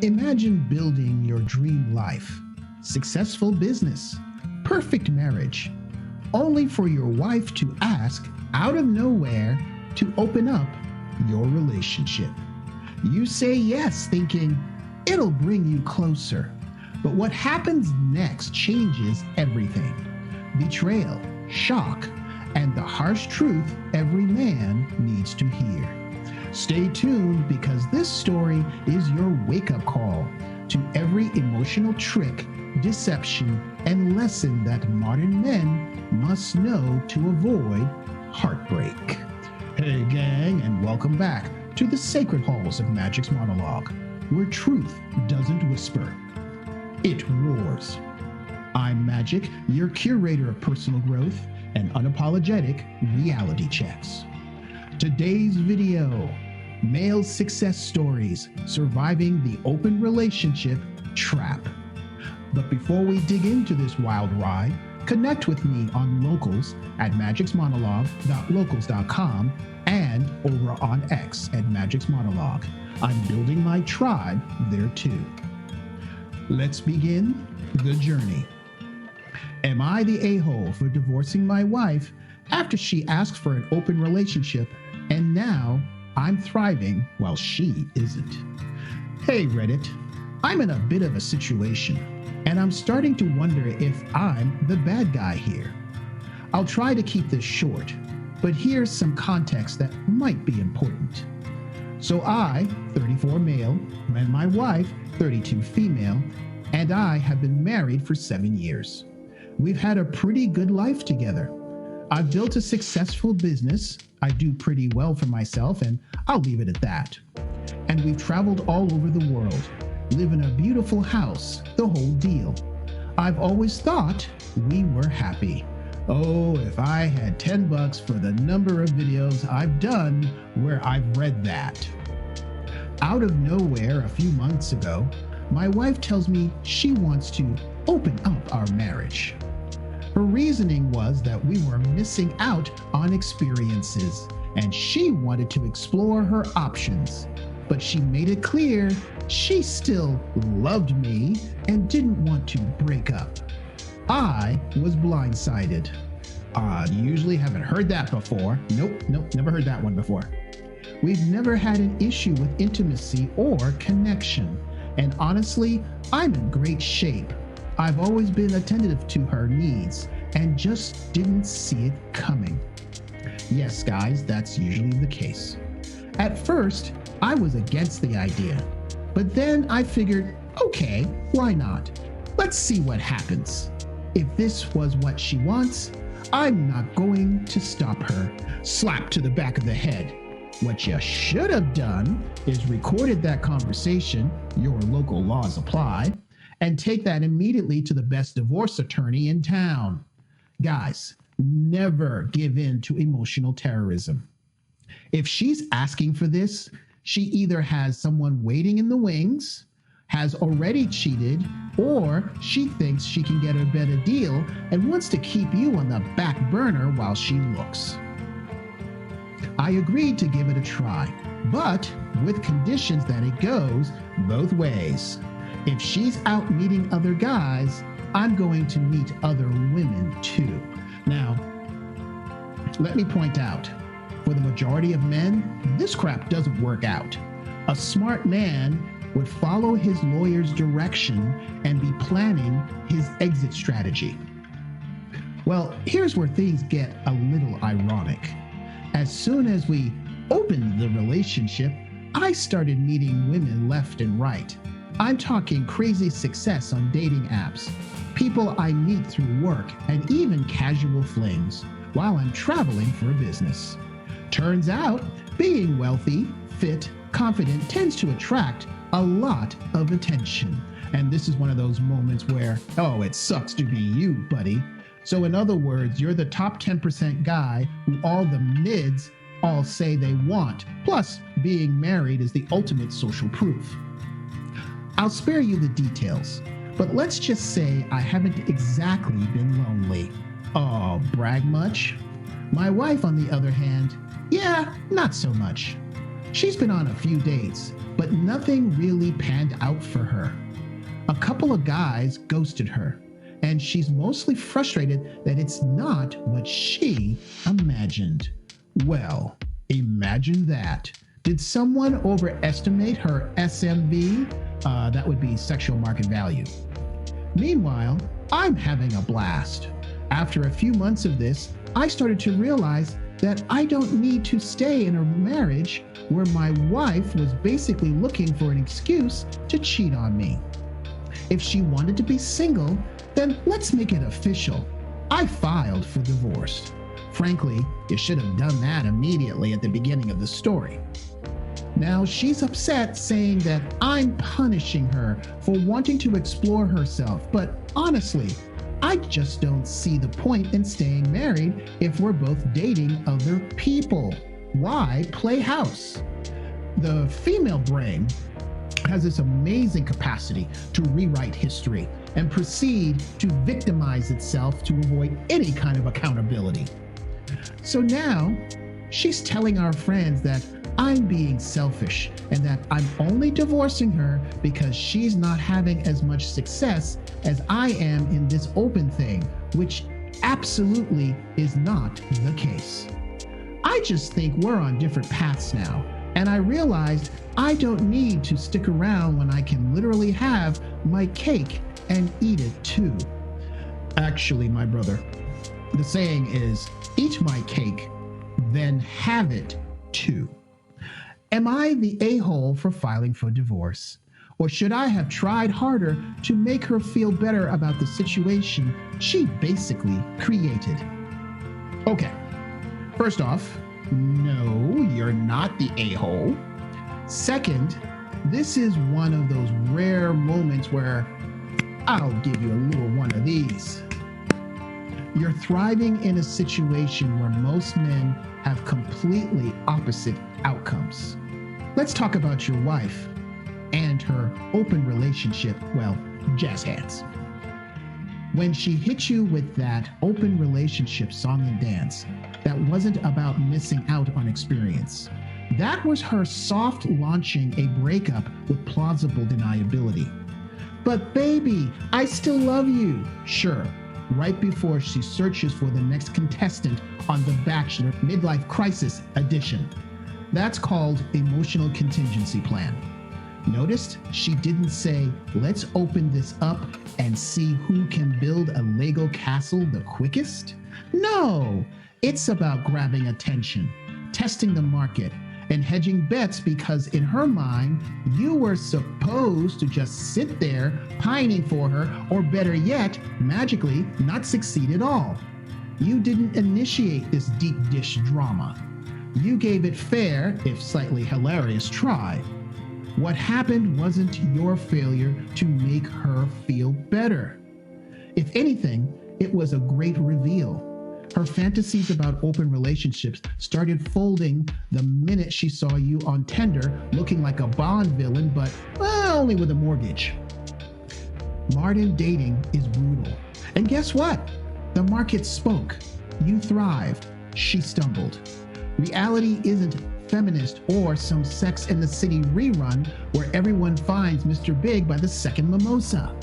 Imagine building your dream life, successful business, perfect marriage, only for your wife to ask out of nowhere to open up your relationship. You say yes, thinking it'll bring you closer. But what happens next changes everything. Betrayal, shock, and the harsh truth every man needs to hear. Stay tuned because this story is your wake-up call to every emotional trick, deception, and lesson that modern men must know to avoid heartbreak. Hey gang, and welcome back to the sacred halls of Magic's monologue, where truth doesn't whisper, it roars. I'm Magic, your curator of personal growth and unapologetic reality checks. Today's video, male success stories surviving the open relationship trap. But before we dig into this wild ride, connect with me on Locals at magicsmonologue.locals.com and over on X at Magic's Monologue. I'm building my tribe there too. Let's begin the journey. Am I the a-hole for divorcing my wife after she asked for an open relationship and now I'm thriving while she isn't? Hey Reddit, I'm in a bit of a situation and I'm starting to wonder if I'm the bad guy here. I'll try to keep this short, but here's some context that might be important. So I, 34 male, and my wife, 32 female, and I have been married for 7 years. We've had a pretty good life together. I've built a successful business. I do pretty well for myself, and I'll leave it at that. And we've traveled all over the world, live in a beautiful house, the whole deal. I've always thought we were happy. Oh, if I had $10 for the number of videos I've done where I've read that. Out of nowhere a few months ago, my wife tells me she wants to open up our marriage. Her reasoning was that we were missing out on experiences and she wanted to explore her options. But she made it clear she still loved me and didn't want to break up. I was blindsided. Usually haven't heard that before. Nope, never heard that one before. We've never had an issue with intimacy or connection. And honestly, I'm in great shape. I've always been attentive to her needs and just didn't see it coming. Yes, guys, that's usually the case. At first, I was against the idea, but then I figured, okay, why not? Let's see what happens. If this was what she wants, I'm not going to stop her. Slap to the back of the head. What you should have done is recorded that conversation, your local laws apply, and take that immediately to the best divorce attorney in town. Guys, never give in to emotional terrorism. If she's asking for this, she either has someone waiting in the wings, has already cheated, or she thinks she can get a better deal and wants to keep you on the back burner while she looks. I agreed to give it a try, but with conditions that it goes both ways. If she's out meeting other guys, I'm going to meet other women too. Now, let me point out, for the majority of men, this crap doesn't work out. A smart man would follow his lawyer's direction and be planning his exit strategy. Well, here's where things get a little ironic. As soon as we opened the relationship, I started meeting women left and right. I'm talking crazy success on dating apps, people I meet through work, and even casual flings while I'm traveling for a business. Turns out, being wealthy, fit, confident tends to attract a lot of attention. And this is one of those moments where, oh, it sucks to be you, buddy. So in other words, you're the top 10% guy who all the mids all say they want. Plus, being married is the ultimate social proof. I'll spare you the details, but let's just say I haven't exactly been lonely. Oh, brag much? My wife, on the other hand, yeah, not so much. She's been on a few dates, but nothing really panned out for her. A couple of guys ghosted her, and she's mostly frustrated that it's not what she imagined. Well, imagine that. Did someone overestimate her SMV? That would be sexual market value. Meanwhile, I'm having a blast. After a few months of this, I started to realize that I don't need to stay in a marriage where my wife was basically looking for an excuse to cheat on me. If she wanted to be single, then let's make it official. I filed for divorce. Frankly, you should have done that immediately at the beginning of the story. Now she's upset, saying that I'm punishing her for wanting to explore herself, but honestly, I just don't see the point in staying married if we're both dating other people. Why play house? The female brain has this amazing capacity to rewrite history and proceed to victimize itself to avoid any kind of accountability. So now she's telling our friends that I'm being selfish and that I'm only divorcing her because she's not having as much success as I am in this open thing, which absolutely is not the case. I just think we're on different paths now, and I realized I don't need to stick around when I can literally have my cake and eat it too. Actually, my brother, the saying is, eat my cake, then have it too. Am I the a-hole for filing for divorce? Or should I have tried harder to make her feel better about the situation she basically created? Okay, first off, no, you're not the a-hole. Second, this is one of those rare moments where I'll give you a little one of these. You're thriving in a situation where most men have completely opposite outcomes. Let's talk about your wife and her open relationship, well, jazz hands. When she hit you with that open relationship song and dance, that wasn't about missing out on experience. That was her soft launching a breakup with plausible deniability. But baby, I still love you. Sure, right before she searches for the next contestant on The Bachelor Midlife Crisis Edition. That's called emotional contingency plan. Notice she didn't say, let's open this up and see who can build a Lego castle the quickest. No, it's about grabbing attention, testing the market, and hedging bets because in her mind, you were supposed to just sit there pining for her, or better yet, magically not succeed at all. You didn't initiate this deep dish drama. You gave it fair, if slightly hilarious, try. What happened wasn't your failure to make her feel better. If anything, it was a great reveal. Her fantasies about open relationships started folding the minute she saw you on Tinder looking like a Bond villain, but only with a mortgage. Modern dating is brutal. And guess what? The market spoke. You thrived. She stumbled. Reality isn't feminist or some Sex and the City rerun where everyone finds Mr. Big by the second mimosa.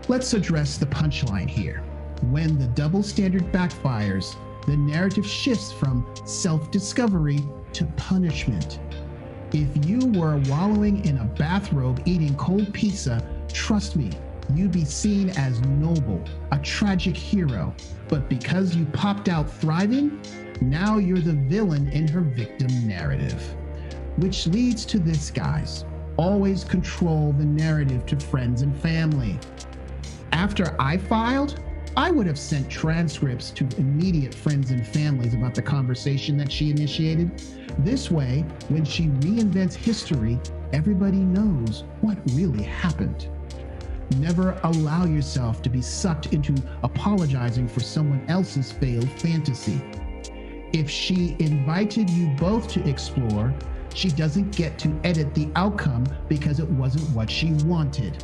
Let's address the punchline here. When the double standard backfires, the narrative shifts from self-discovery to punishment. If you were wallowing in a bathrobe eating cold pizza, trust me, you'd be seen as noble, a tragic hero. But because you popped out thriving, now you're the villain in her victim narrative. Which leads to this, guys. Always control the narrative to friends and family. After I filed, I would have sent transcripts to immediate friends and families about the conversation that she initiated. This way, when she reinvents history, everybody knows what really happened. Never allow yourself to be sucked into apologizing for someone else's failed fantasy. If she invited you both to explore, she doesn't get to edit the outcome because it wasn't what she wanted.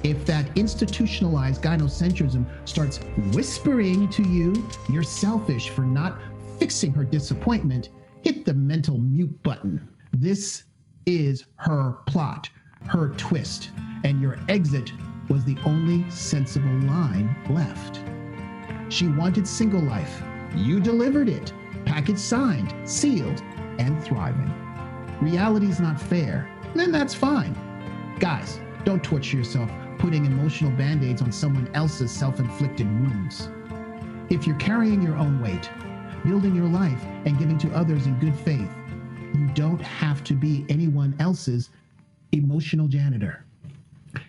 If that institutionalized gynocentrism starts whispering to you you're selfish for not fixing her disappointment, hit the mental mute button. This is her plot. her twist, and your exit was the only sensible line left. She wanted single life. You delivered it. Package signed, sealed, and thriving. Reality's not fair. Then that's fine. Guys, don't torture yourself putting emotional band-aids on someone else's self-inflicted wounds. If you're carrying your own weight, building your life, and giving to others in good faith, you don't have to be anyone else's emotional janitor.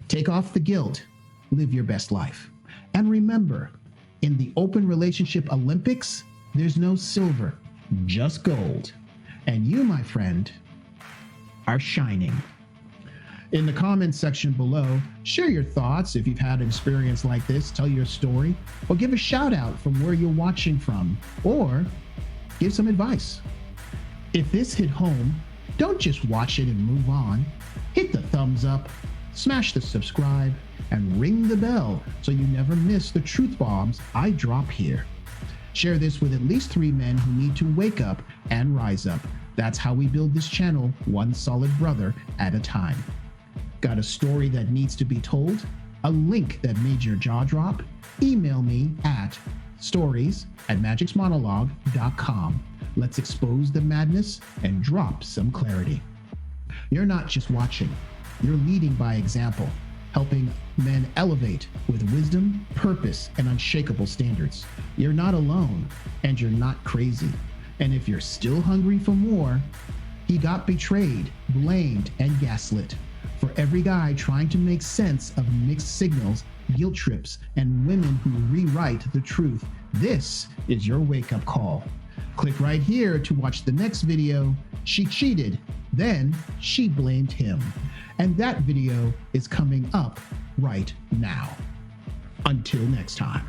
Take off the guilt, live your best life. And remember, in the open relationship Olympics, there's no silver, just gold. And you, my friend, are shining. In the comments section below, share your thoughts if you've had an experience like this, tell your story, or give a shout out from where you're watching from, or give some advice. If this hit home, don't just watch it and move on. Hit the thumbs up, smash the subscribe, and ring the bell so you never miss the truth bombs I drop here. Share this with at least 3 men who need to wake up and rise up. That's how we build this channel, one solid brother at a time. Got a story that needs to be told? A link that made your jaw drop? Email me at stories@magicsmonologue.com. Let's expose the madness and drop some clarity. You're not just watching, you're leading by example, helping men elevate with wisdom, purpose, and unshakable standards. You're not alone, and you're not crazy. And if you're still hungry for more, he got betrayed, blamed, and gaslit. For every guy trying to make sense of mixed signals, guilt trips, and women who rewrite the truth, this is your wake-up call. Click right here to watch the next video. She cheated, then she blamed him. And that video is coming up right now. Until next time.